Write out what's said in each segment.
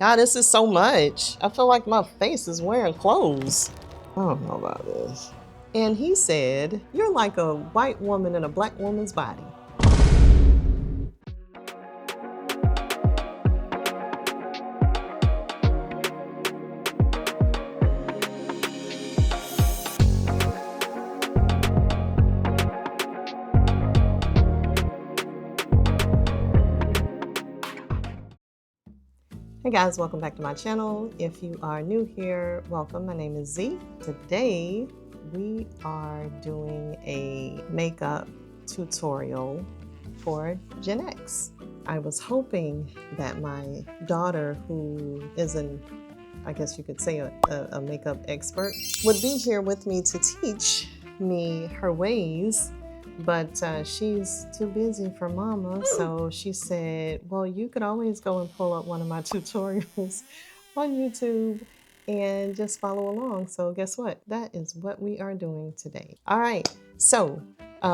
God, this is so much. I feel like my face is wearing clothes. I don't know about this. And he said, "You're like a white woman in a black woman's body." Hey guys, welcome back to my channel. If you are new here, welcome. My name is Z. Today we are doing a makeup tutorial for Gen X. I was hoping that my daughter, who is I guess you could say a makeup expert, would be here with me to teach me her ways. But she's too busy for mama, so she said, well, you could always go and pull up one of my tutorials on YouTube and just follow along. So guess what? That is what we are doing today. All right, so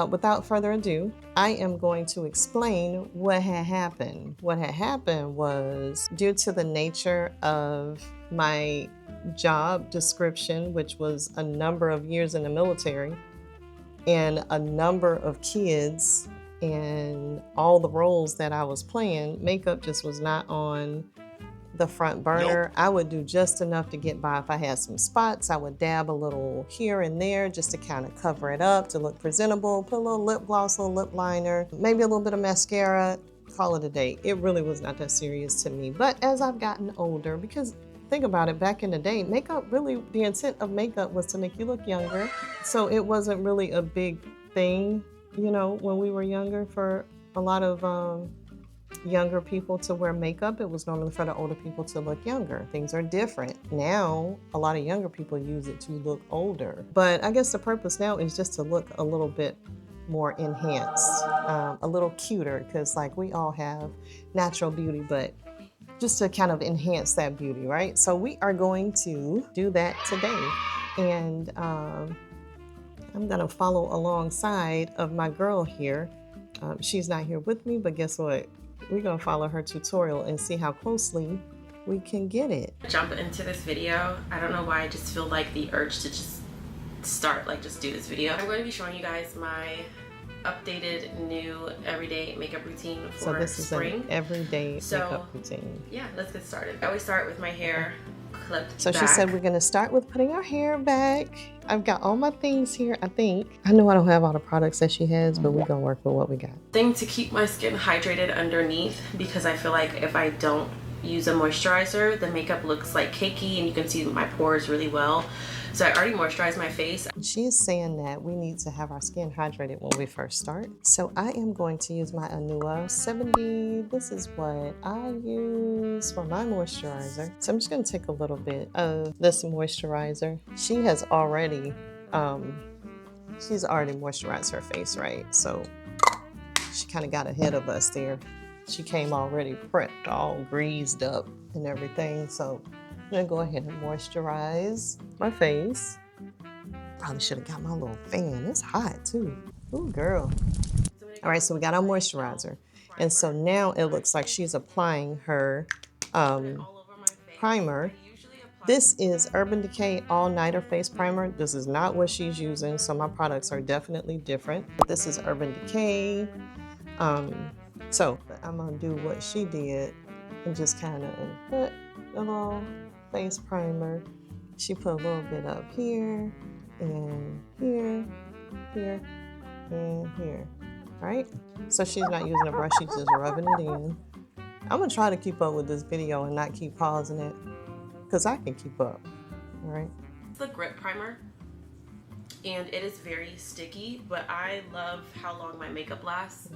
without further ado, I am going to explain what had happened. What had happened was, due to the nature of my job description, which was a number of years in the military, and a number of kids and all the roles that I was playing, makeup just was not on the front burner. Nope. I would do just enough to get by. If I had some spots, I would dab a little here and there just to kind of cover it up, to look presentable, put a little lip gloss, a little lip liner, maybe a little bit of mascara, call it a day. It really was not that serious to me. But as I've gotten older, because think about it, back in the day, makeup really, the intent of makeup was to make you look younger. So it wasn't really a big thing, you know, when we were younger, for a lot of younger people to wear makeup. It was normally for the older people to look younger. Things are different. Now, a lot of younger people use it to look older. But I guess the purpose now is just to look a little bit more enhanced, a little cuter, because like we all have natural beauty, but just to kind of enhance that beauty, right? So we are going to do that today. And I'm gonna follow alongside of my girl here. She's not here with me, but guess what? We're gonna follow her tutorial and see how closely we can get it. Jump into this video. I don't know why, I just feel like the urge to just start, like just do this video. I'm going to be showing you guys my updated new everyday makeup routine for spring. So this is an everyday makeup routine. Yeah, let's get started. I always start with my hair clipped So back. she said we're gonna start with putting our hair back. I've got all my things here, I think. I know I don't have all the products that she has, but we're gonna work with what we got. Thing to keep my skin hydrated underneath, because I feel like if I don't use a moisturizer, the makeup looks like cakey and you can see my pores really well. So I already moisturized my face. She is saying that we need to have our skin hydrated when we first start. So I am going to use my Anua 70. This is what I use for my moisturizer. So I'm just gonna take a little bit of this moisturizer. She has already, she's already moisturized her face, right? So she kind of got ahead of us there. She came already prepped, all greased up and everything. So I'm gonna go ahead and moisturize my face. Probably should have got my little fan. It's hot too. Ooh, girl. All right, so we got our moisturizer. And so now it looks like she's applying her primer. This is Urban Decay All Nighter Face Primer. This is not what she's using, so my products are definitely different. But this is Urban Decay. So I'm gonna do what she did and just kind of put a little face primer. She put a little bit up here and here, here, and here, right? So she's not using a brush, she's just rubbing it in. I'm gonna try to keep up with this video and not keep pausing it, because I can keep up, all right? It's the grip primer, and it is very sticky, but I love how long my makeup lasts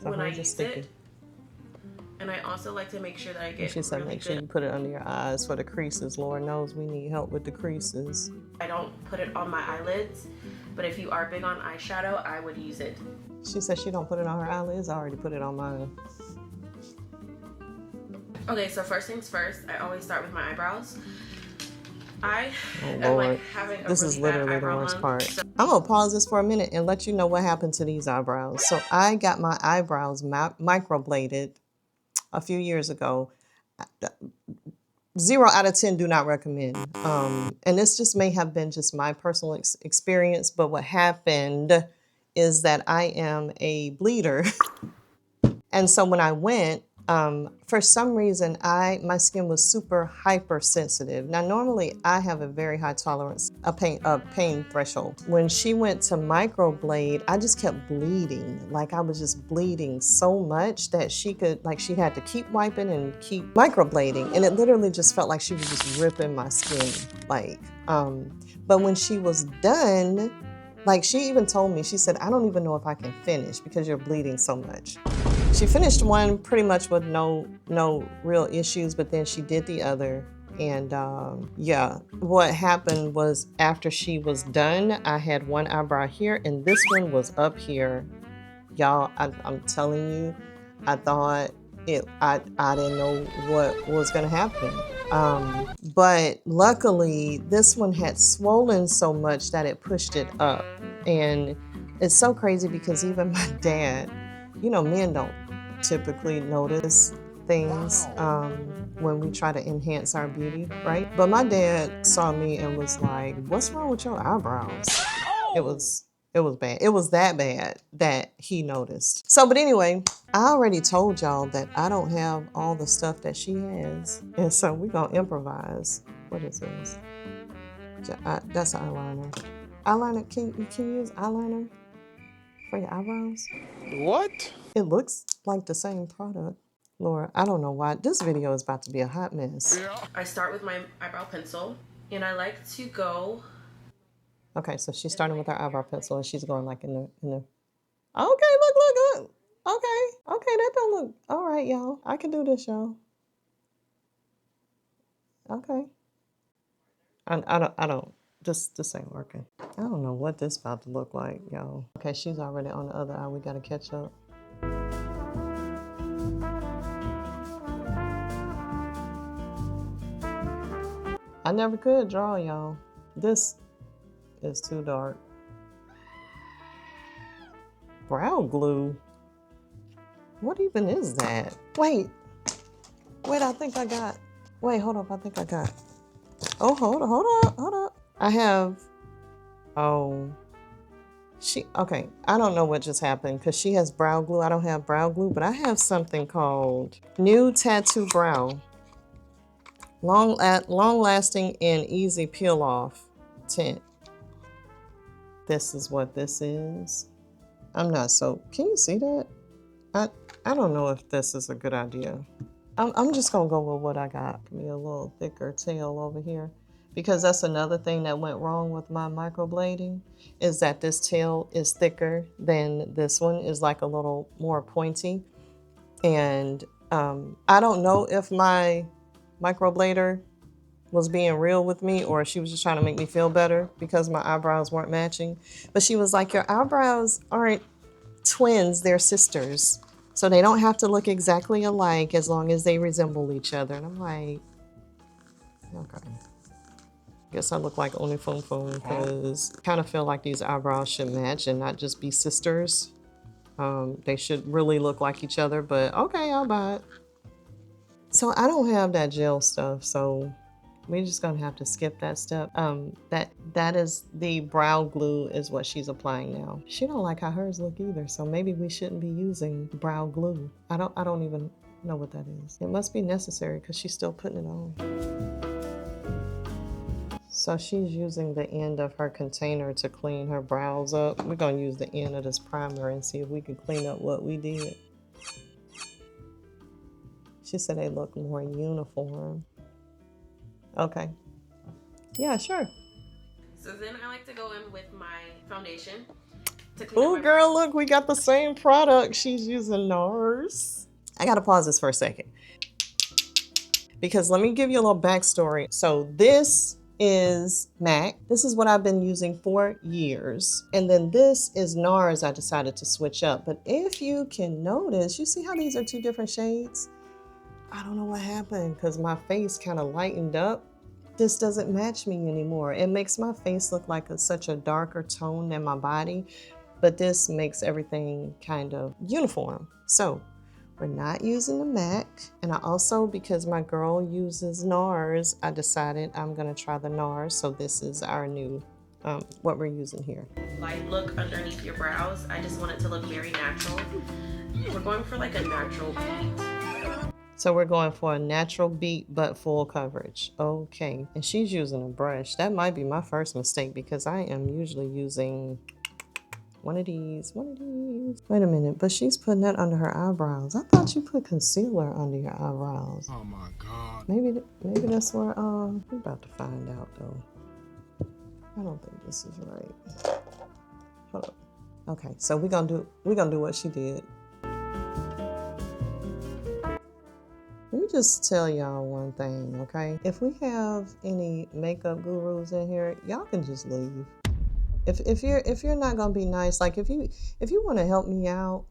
when I use it. And I also like to make sure that I get She said make sure you put it under your eyes for the creases. Lord knows we need help with the creases. I don't put it on my eyelids, but if you are big on eyeshadow, I would use it. She said she don't put it on her eyelids. I already put it on mine. Okay, so first things first, I always start with my eyebrows. I am Lord. Like having a This really is literally the worst part. So I'm gonna pause this for a minute and let you know what happened to these eyebrows. So I got my eyebrows microbladed a few years ago. 0 out of 10 do not recommend. And this just may have been just my personal experience, but what happened is that I am a bleeder. And so when I went, for some reason, my skin was super hypersensitive. Now, normally I have a very high tolerance, a pain threshold. When she went to microblade, I just kept bleeding. Like I was just bleeding so much that she had to keep wiping and keep microblading. And it literally just felt like she was just ripping my skin. But when she was done, like she even told me, she said, I don't even know if I can finish because you're bleeding so much. She finished one pretty much with no real issues, but then she did the other. And yeah, what happened was after she was done, I had one eyebrow here and this one was up here. Y'all, I'm telling you, I thought I didn't know what was gonna happen. But luckily this one had swollen so much that it pushed it up. And it's so crazy because even my dad, you know, men don't typically notice things when we try to enhance our beauty, right? But my dad saw me and was like, what's wrong with your eyebrows? It was bad. It was that bad that he noticed. So, but anyway, I already told y'all that I don't have all the stuff that she has. And so we're gonna improvise. What is this? That's an eyeliner. Eyeliner, can you use eyeliner for your eyebrows? What? It looks like the same product. Laura, I don't know why. This video is about to be a hot mess. Yeah. I start with my eyebrow pencil, and I like to go. Okay, so she's starting with her eyebrow pencil, and she's going like in the. Okay, look. Okay, that don't look. All right, y'all. I can do this, y'all. Okay. I don't. This ain't working. I don't know what this about to look like, y'all. Okay, she's already on the other eye. We gotta catch up. I never could draw, y'all. This is too dark. Brow glue? What even is that? Wait, I think I got. Wait, hold up, I think I got. Oh, hold up. I have. Oh. Okay, I don't know what just happened because she has brow glue. I don't have brow glue, but I have something called New Tattoo Brow. Long lasting and easy peel off tint. This is what this is. I'm not so, can you see that? I don't know if this is a good idea. I'm just gonna go with what I got. Give me a little thicker tail over here. Because that's another thing that went wrong with my microblading, is that this tail is thicker than this one, is like a little more pointy. And I don't know if my microblader was being real with me or she was just trying to make me feel better because my eyebrows weren't matching. But she was like, your eyebrows aren't twins, they're sisters. So they don't have to look exactly alike as long as they resemble each other. And I'm like, okay. Guess I look like Oni Fum Fum because I kind of feel like these eyebrows should match and not just be sisters. They should really look like each other, but okay, I'll buy it. So I don't have that gel stuff, so we're just gonna have to skip that step. That is the brow glue is what she's applying now. She don't like how hers look either, so maybe we shouldn't be using brow glue. I don't even know what that is. It must be necessary because she's still putting it on. So she's using the end of her container to clean her brows up. We're gonna use the end of this primer and see if we can clean up what we did. She said they look more uniform. Okay. Yeah, sure. So then I like to go in with my foundation to clean up Oh, my girl, look, we got the same product. She's using NARS. I gotta pause this for a second because let me give you a little backstory. So this is MAC. This is what I've been using for years. And then this is NARS I decided to switch up. But if you can notice, you see how these are two different shades? I don't know what happened because my face kind of lightened up. This doesn't match me anymore. It makes my face look like such a darker tone than my body, but this makes everything kind of uniform. So We're not using the MAC. And I also, because my girl uses NARS, I decided I'm gonna try the NARS. So this is our new, what we're using here. Light look underneath your brows. I just want it to look very natural. We're going for like a natural beat. So we're going for a natural beat, but full coverage. Okay, and she's using a brush. That might be my first mistake because I am usually using one of these. Wait a minute, but she's putting that under her eyebrows. I thought you put concealer under your eyebrows. Oh my God. Maybe that's where, we're about to find out though. I don't think this is right. Hold up. Okay, so we're gonna do what she did. Let me just tell y'all one thing, okay? If we have any makeup gurus in here, y'all can just leave. If you're not gonna be nice, like if you want to help me out,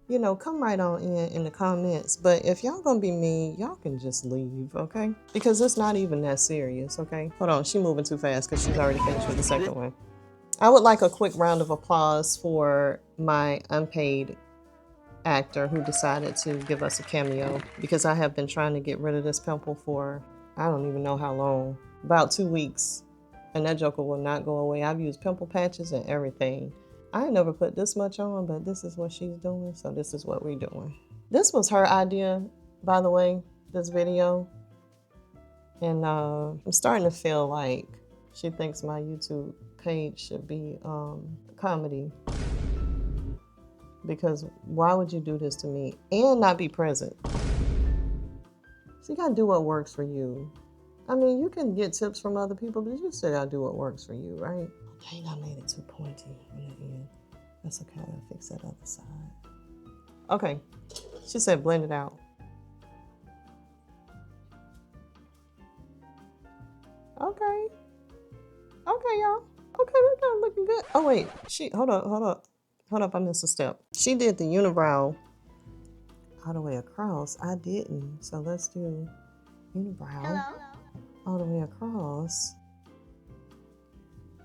you know, come right on in the comments. But if y'all gonna be mean, y'all can just leave, okay? Because it's not even that serious, okay? Hold on, she's moving too fast because she's already finished with the second one. I would like a quick round of applause for my unpaid actor who decided to give us a cameo, because I have been trying to get rid of this pimple for I don't even know how long, about 2 weeks, and that joker will not go away. I've used pimple patches and everything. I ain't never put this much on, but this is what she's doing, so this is what we're doing. This was her idea, by the way, this video, and I'm starting to feel like she thinks my YouTube page should be comedy. Because why would you do this to me and not be present? So you gotta do what works for you. I mean, you can get tips from other people, but you still gotta do what works for you, right? Dang, I made it too pointy in the end. That's okay, I'll fix that other side. Okay, she said blend it out. Okay. Okay, y'all. Okay, we got it looking good. Oh wait, hold up, I missed a step. She did the unibrow all the way across. I didn't, so let's do unibrow all the way across.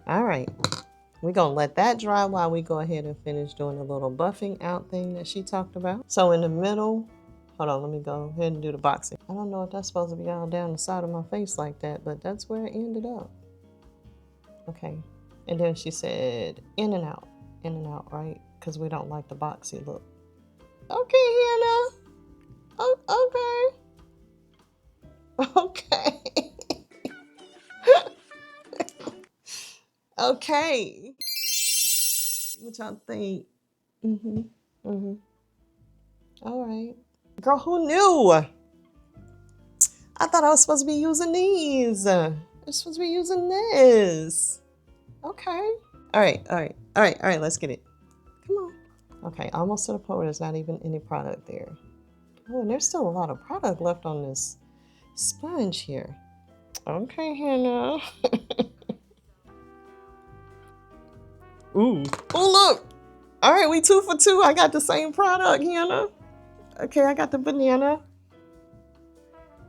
All right, we're gonna let that dry while we go ahead and finish doing the little buffing out thing that she talked about. So in the middle, hold on, let me go ahead and do the boxing. I don't know if that's supposed to be all down the side of my face like that, but that's where it ended up. Okay, and then she said in and out, right? Because we don't like the boxy look. Okay, Hannah. Oh, okay. Okay. Okay. What y'all think? All right. Girl, who knew? I thought I was supposed to be using these. I'm supposed to be using this. Okay. All right, let's get it. Come on. Okay, almost to the point where there's not even any product there. Oh, and there's still a lot of product left on this sponge here. Okay, Hannah. Ooh. Oh, look. All right, we 2 for 2. I got the same product, Hannah. Okay, I got the banana.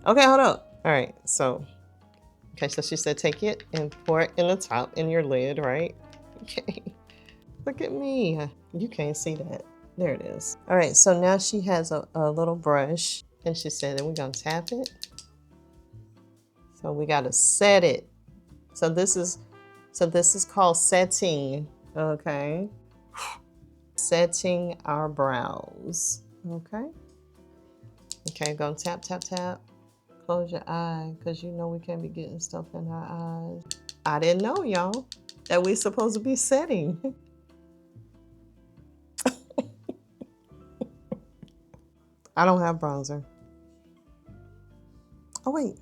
Okay, hold up. All right, so she said take it and pour it in the top in your lid, right? Okay. Look at me. You can't see that. There it is. All right, so now she has a little brush, and she said that we're gonna tap it. So we gotta set it. So this is called setting, okay? Setting our brows, okay? Okay, gonna tap, tap, tap. Close your eye, because you know we can't be getting stuff in our eyes. I didn't know, y'all, that we're supposed to be setting. I don't have bronzer. Oh wait,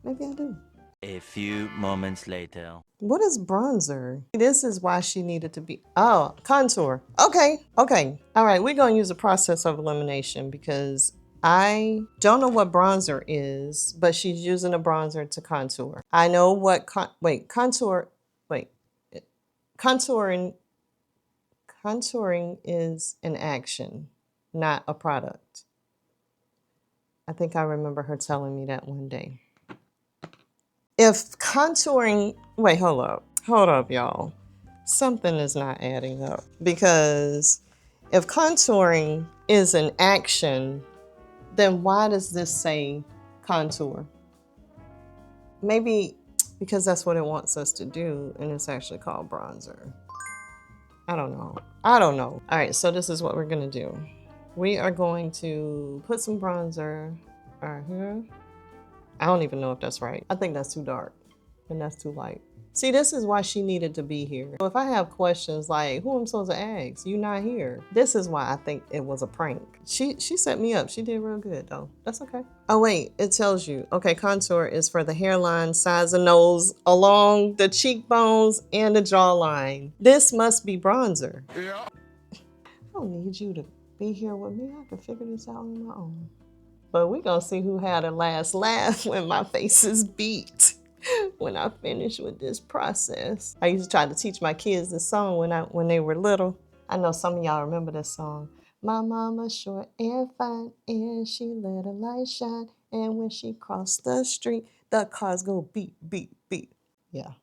maybe I do. A few moments later. What is bronzer? This is why she needed to be, oh, contour. Okay. All right, we're gonna use a process of elimination because I don't know what bronzer is, but she's using a bronzer to contour. I know what, contouring is an action, not a product. I think I remember her telling me that one day. If contouring, wait, hold up, y'all. Something is not adding up because If contouring is an action, then why does this say contour? Maybe because that's what it wants us to do, and it's actually called bronzer. I don't know. All right, so this is what we're gonna do. We are going to put some bronzer right here. I don't even know if that's right. I think that's too dark and that's too light. See, this is why she needed to be here. So if I have questions like, who I'm supposed to ask? You not here. This is why I think it was a prank. She set me up. She did real good though. That's okay. Oh wait, it tells you. Okay, contour is for the hairline, sides of nose, along the cheekbones and the jawline. This must be bronzer. Yeah. I don't need you to be here with me. I can figure this out on my own. But we gonna see who had a last laugh when my face is beat. When I finish with this process. I used to try to teach my kids this song when they were little. I know some of y'all remember this song. My mama short and fine, and she let her light shine. And when she crossed the street, the cars go beep, beep, beep. Yeah.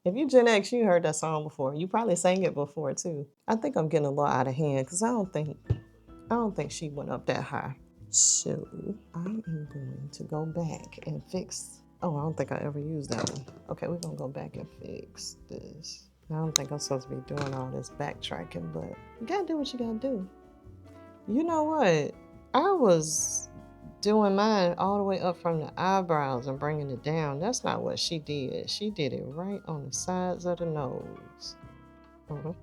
If you Gen X, you heard that song before. You probably sang it before too. I think I'm getting a little out of hand because I don't think she went up that high. So I am going to go back and fix. Oh, I don't think I ever used that one. Okay, we're gonna go back and fix this. I don't think I'm supposed to be doing all this backtracking, but you gotta do what you gotta do. You know what? I was doing mine all the way up from the eyebrows and bringing it down. That's not what she did. She did it right on the sides of the nose. Oh,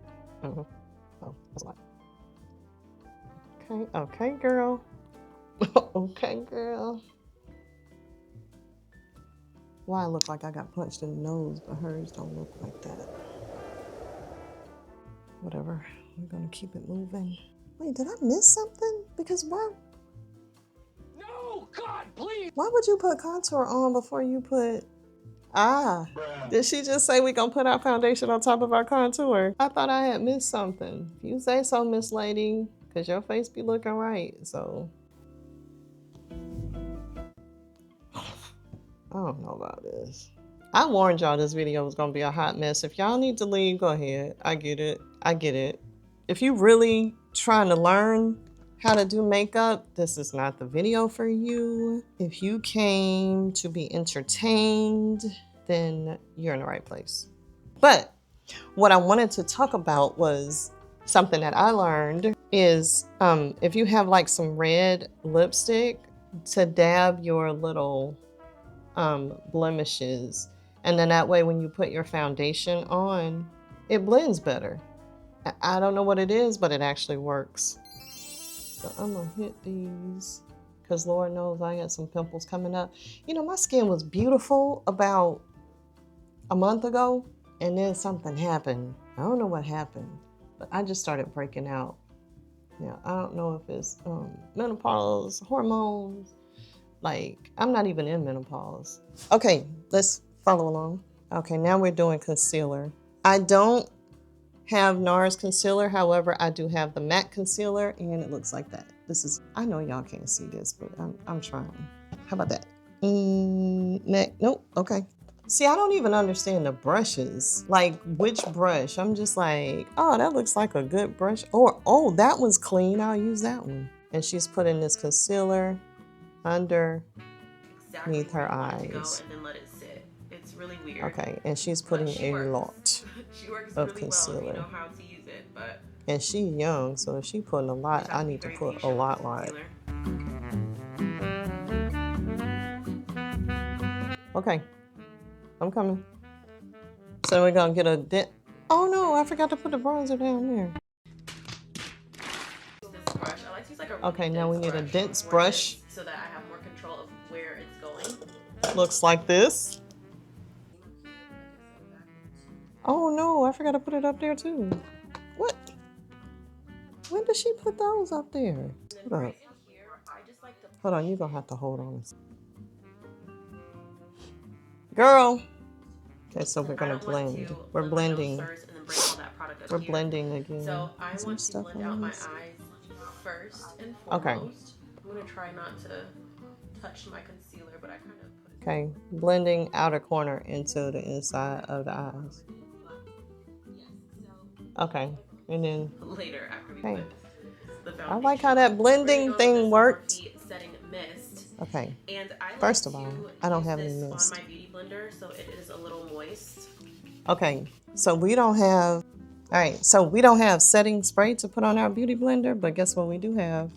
that's a lot. Okay, girl. Okay, girl. Why I look like I got punched in the nose, but hers don't look like that. Whatever, we're gonna keep it moving. Wait, did I miss something? Because why? No, God, please! Why would you put contour on before you put, Bruh. Did she just say we gonna put our foundation on top of our contour? I thought I had missed something. If you say so, Miss Lady, because your face be looking right, so. I don't know about this. I warned y'all this video was gonna be a hot mess. If y'all need to leave, go ahead. I get it. If you really trying to learn how to do makeup, this is not the video for you. If you came to be entertained, then you're in the right place. But what I wanted to talk about was something that I learned is if you have like some red lipstick, to dab your little blemishes, and then that way when you put your foundation on, it blends better. I don't know what it is, but it actually works. So I'm gonna hit these because Lord knows I had some pimples coming up. You know, my skin was beautiful about a month ago, and then something happened. I don't know what happened, but I just started breaking out. Now, I don't know if it's menopause, hormones. Like, I'm not even in menopause. Okay, let's follow along. Okay, now we're doing concealer. I don't have NARS concealer. However, I do have the matte concealer, and it looks like that. This is, I know y'all can't see this, but I'm trying. How about that? Nope, okay. See, I don't even understand the brushes. Like, which brush? I'm just like, oh, that looks like a good brush. Or, oh, that one's clean. I'll use that one. And she's putting this concealer underneath her eyes. And then let it sit. It's really weird. Okay, and she's putting a lot of concealer. Well if you know how to use it, but and she's young, so if she putting a lot, I need to put a lot. Okay, I'm coming. So we're gonna get a dent. Oh no, I forgot to put the bronzer down there. Okay, now we need a dense brush. So that I have more control of where it's going. Looks like this. Oh no, I forgot to put it up there too. What? When did she put those up there? Hold up. Hold on, you're gonna have to hold on. Girl. Okay, so we're gonna blend. We're blending. We're blending again. So I want to blend out my eyes first and foremost. Okay. I'm gonna try not to touch my concealer, but I kind of put it. Okay, blending outer corner into the inside of the eyes. Okay, and then later after we put the foundation. I like how that blending thing worked. Setting mist. Okay. And I First of all, I don't have any mist on my beauty blender, so it is a little moist. Okay, so we don't have. All right, so we don't have setting spray to put on our beauty blender, but guess what we do have?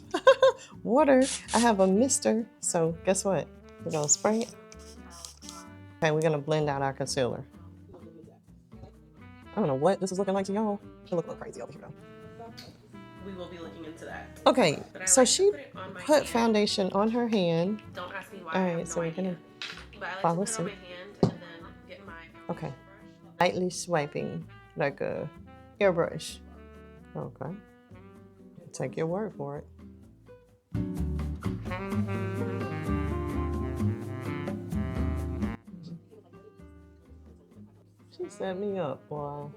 Water. I have a mister, so guess what? We're gonna spray it. Okay, we're gonna blend out our concealer. I don't know what this is looking like to y'all. It look a little crazy over here though. We will be looking into that. Okay, so she put foundation on her hand. Don't ask me why. All right, so we're gonna follow suit. Okay, lightly swiping like a airbrush. Okay, take your word for it. She set me up, boy.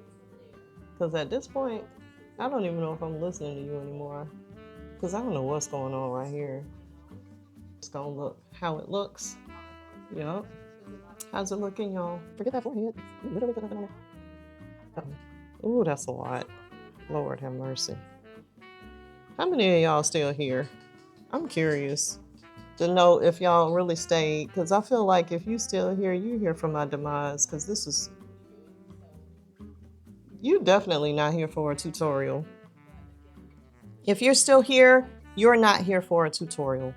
Because at this point, I don't even know if I'm listening to you anymore. Because I don't know what's going on right here. It's going to look how it looks. Yup. How's it looking, y'all? Forget that forehead. You literally got nothing on it. Ooh, that's a lot. Lord have mercy. How many of y'all still here? I'm curious to know if y'all really stayed. Because I feel like if you still here, you're here for my demise. Because this is... You're definitely not here for a tutorial. If you're still here, you're not here for a tutorial.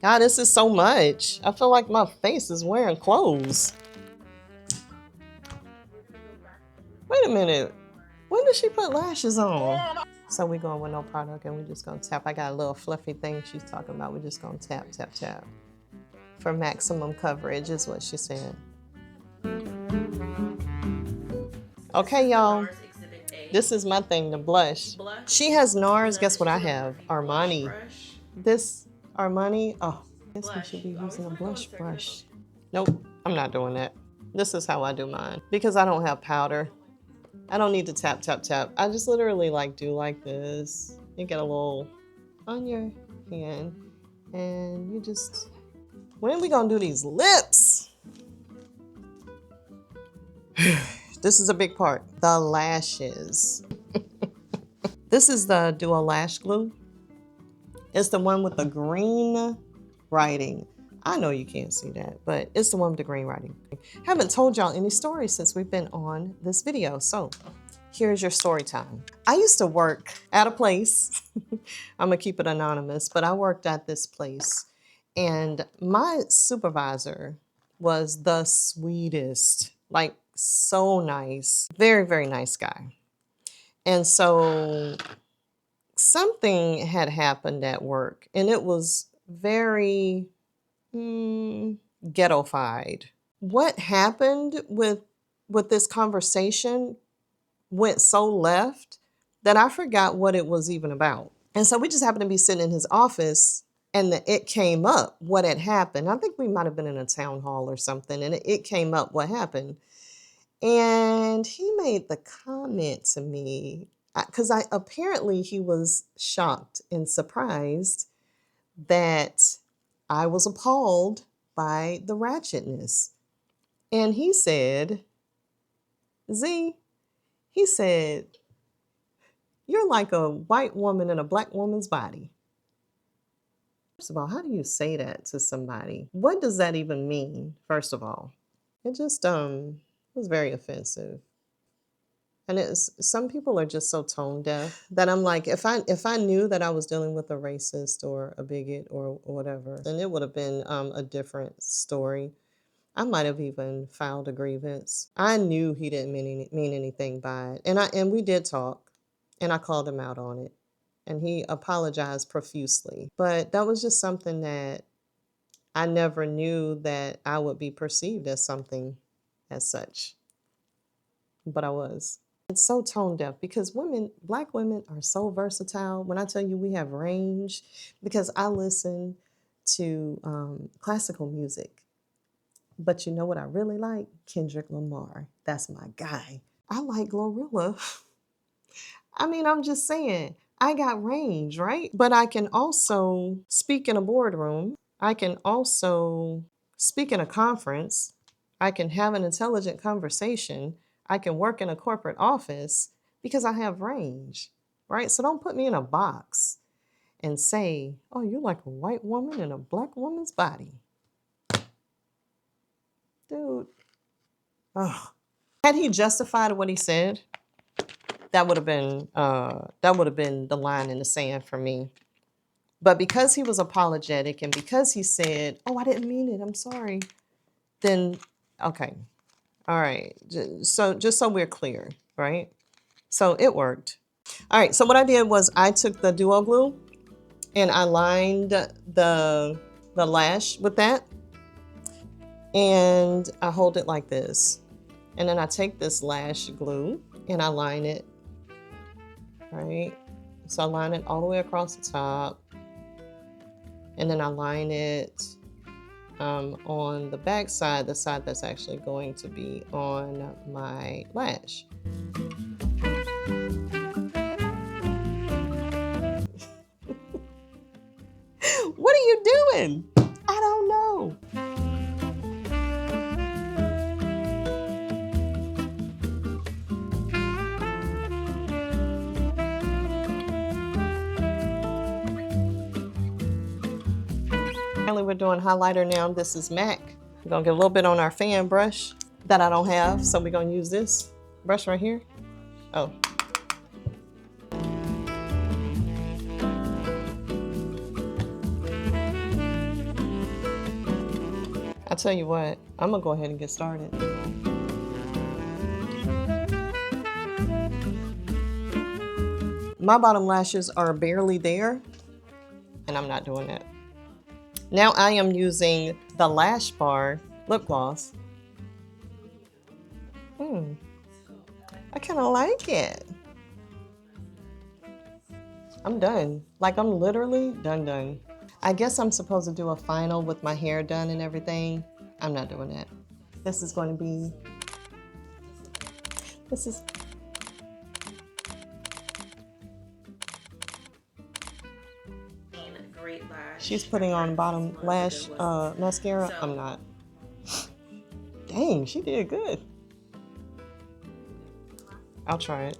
God, this is so much. I feel like my face is wearing clothes. Wait a minute. When did she put lashes on? So we're going with no product and we're just gonna tap. I got a little fluffy thing she's talking about. We're just gonna tap, tap, tap. For maximum coverage is what she said. Okay, y'all. This is my thing, the blush. She has NARS. Guess what I have? Armani. This Armani. Oh, I guess we should be using a blush brush. Nope, I'm not doing that. This is how I do mine. Because I don't have powder. I don't need to tap, tap, tap. I just literally do like this. You get a little on your hand. And you just... When are we gonna do these lips? This is a big part. The lashes. This is the Duo Lash Glue. It's the one with the green writing. I know you can't see that, but it's the one with the green writing. Haven't told y'all any stories since we've been on this video. So here's your story time. I used to work at a place. I'm gonna keep it anonymous, but I worked at this place and my supervisor was the sweetest, like so nice, very, very nice guy. And so something had happened at work and it was very ghettofied. What happened with this conversation went so left that I forgot what it was even about. And so we just happened to be sitting in his office and it came up what had happened. I think we might have been in a town hall or something and it came up what happened. And he made the comment to me, because apparently he was shocked and surprised that I was appalled by the ratchetness. And he said, Z, he said, you're like a white woman in a black woman's body. First of all, how do you say that to somebody? What does that even mean, first of all? It just was very offensive. And some people are just so tone deaf that I'm like, if I knew that I was dealing with a racist or a bigot or whatever, then it would have been a different story. I might have even filed a grievance. I knew he didn't mean anything by it. And we did talk and I called him out on it and he apologized profusely. But that was just something that I never knew that I would be perceived as something as such. But I was. It's so tone deaf because black women are so versatile. When I tell you we have range, because I listen to classical music. But you know what I really like? Kendrick Lamar. That's my guy. I like Glorilla. I mean, I'm just saying, I got range, right? But I can also speak in a boardroom. I can also speak in a conference. I can have an intelligent conversation. I can work in a corporate office because I have range. right? So don't put me in a box and say, oh, you're like a white woman in a black woman's body. Dude. Oh. Had he justified what he said, that would have been the line in the sand for me. But because he was apologetic and because he said, oh, I didn't mean it, I'm sorry, then okay. All right. So just so we're clear, right? So it worked. All right. So what I did was I took the duo glue and I lined the lash with that, and I hold it like this. And then I take this lash glue and I line it, right? So I line it all the way across the top. And then I line it on the back side, the side that's actually going to be on my lash. What are you doing? I don't know. Finally, we're doing highlighter now. This is MAC. We're gonna get a little bit on our fan brush that I don't have, so we're gonna use this brush right here. Oh. I tell you what, I'm gonna go ahead and get started. My bottom lashes are barely there, and I'm not doing that. Now I am using the Lash Bar lip gloss. I kind of like it. I'm done. Like, I'm literally done. I guess I'm supposed to do a final with my hair done and everything. I'm not doing that. This is going to be, Great lash. She's putting on bottom lash mascara. I'm not. Dang, she did good. I'll try it.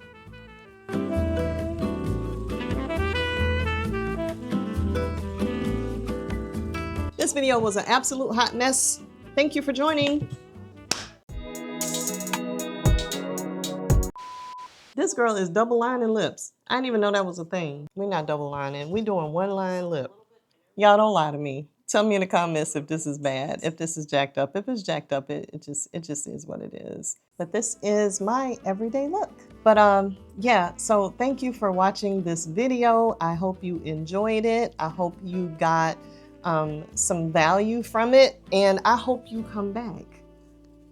This video was an absolute hot mess. Thank you for joining. This girl is double lining lips. I didn't even know that was a thing. We're not double lining. We're doing one line lip. Y'all don't lie to me. Tell me in the comments if this is bad, if this is jacked up. If it's jacked up, it just is what it is. But this is my everyday look. But yeah, so thank you for watching this video. I hope you enjoyed it. I hope you got some value from it, and I hope you come back.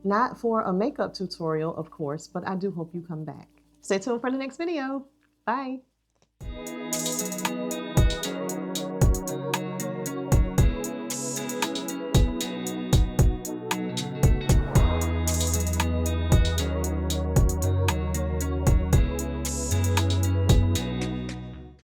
Not for a makeup tutorial, of course, but I do hope you come back. Stay tuned for the next video. Bye.